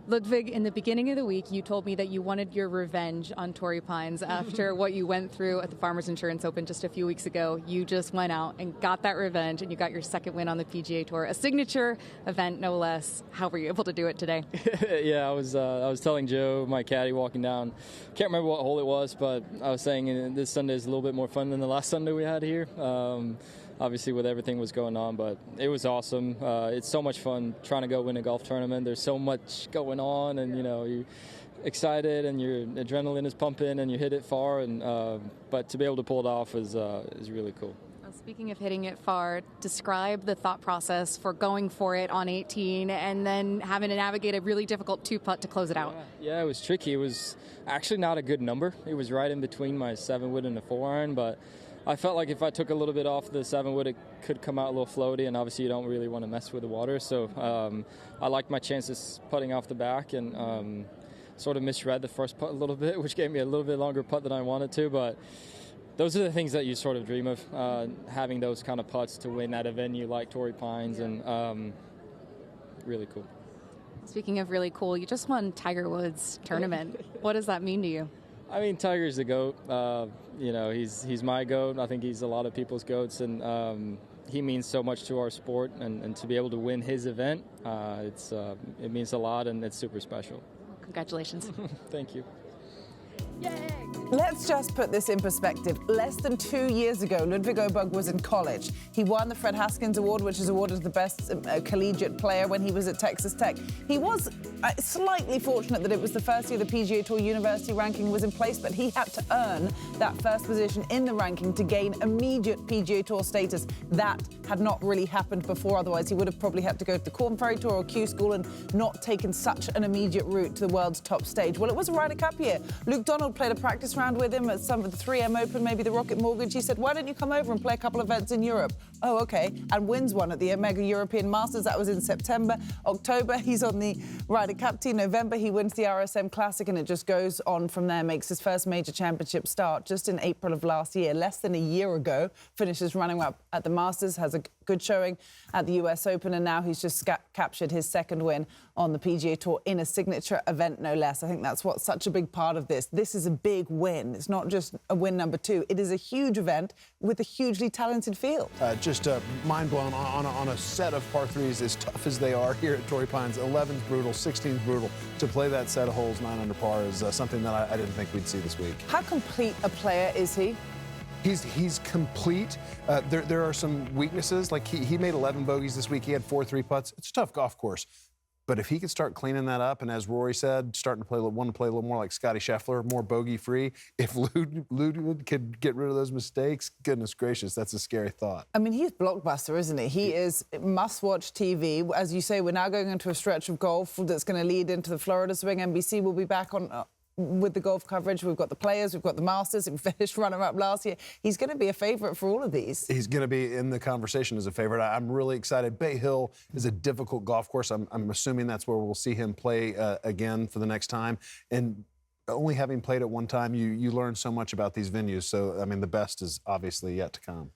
Ludvig, in the beginning of the week, you told me that you wanted your revenge on Torrey Pines after what you went through at the Farmers Insurance Open just a few weeks ago. You just went out and got that revenge, and you got your second win on the PGA Tour, a signature event, no less. How were you able to do it today? Yeah, I was telling Joe, my caddy, walking down. Can't remember what hole it was, but I was saying this Sunday is a little bit more fun than the last Sunday we had here. Obviously, with everything was going on, but it was awesome. It's so much fun trying to go win a golf tournament. There's so much going on, and you're excited, and your adrenaline is pumping, and you hit it far. And but to be able to pull it off is really cool. Speaking of hitting it far, describe the thought process for going for it on 18 and then having to navigate a really difficult two-putt to close it out. Yeah, it was tricky. It was actually not a good number. It was right in between my 7-wood and the 4-iron, but I felt like if I took a little bit off the 7-wood, it could come out a little floaty, and obviously you don't really want to mess with the water. So I liked my chances putting off the back, and sort of misread the first putt a little bit, which gave me a little bit longer putt than I wanted to. But those are the things that you sort of dream of, having those kind of putts to win at a venue like Torrey Pines, and really cool. Speaking of really cool, you just won Tiger Woods' tournament. What does that mean to you? I mean, Tiger's the GOAT. He's my GOAT. I think he's a lot of people's GOATs, and he means so much to our sport. And to be able to win his event, it means a lot, and it's super special. Congratulations. Thank you. Yay! Let's just put this in perspective. Less than 2 years ago, Ludvig Åberg was in college. He won the Fred Haskins Award, which is awarded to the best collegiate player when he was at Texas Tech. He was slightly fortunate that it was the first year the PGA Tour University ranking was in place, but he had to earn that first position in the ranking to gain immediate PGA Tour status. That had not really happened before. Otherwise, he would have probably had to go to the Korn Ferry Tour or Q School and not taken such an immediate route to the world's top stage. Well, it was a Ryder Cup year. Luke Donald played a practice round with him at some of the 3M Open, maybe the Rocket Mortgage. He said, why don't you come over and play a couple of events in Europe? Oh, okay. And wins one at the Omega European Masters. That was in September. October, he's on the Ryder Cup team. November, he wins the RSM Classic, and it just goes on from there. Makes his first major championship start just in April of last year, less than a year ago. Finishes running up at the Masters, has a good showing at the US Open, and now he's just captured his second win on the PGA Tour in a signature event, no less. I think that's what's such a big part of this. This is a big win. It's not just a win number 2. It is a huge event with a hugely talented field. Just mind blown on a set of par 3s as tough as they are here at Torrey Pines. 11's brutal, 16's brutal. To play that set of holes 9 under par is something that I didn't think we'd see this week. How complete a player is he? He's complete. There are some weaknesses. Like he made 11 bogeys this week. He had 4 3-putts. It's a tough golf course. But if he could start cleaning that up, and as Rory said, starting to want to play a little more like Scotty Scheffler, more bogey-free, if Ludwig could get rid of those mistakes, goodness gracious, that's a scary thought. I mean, he's blockbuster, isn't he? He is must-watch TV. As you say, we're now going into a stretch of golf that's going to lead into the Florida swing. NBC will be back on with the golf coverage. We've got the Players, we've got the Masters. He finished runner-up last year. He's going to be a favourite for all of these. He's going to be in the conversation as a favourite. I'm really excited. Bay Hill is a difficult golf course. I'm assuming that's where we'll see him play again for the next time. And only having played it one time, you learn so much about these venues. So, I mean, the best is obviously yet to come.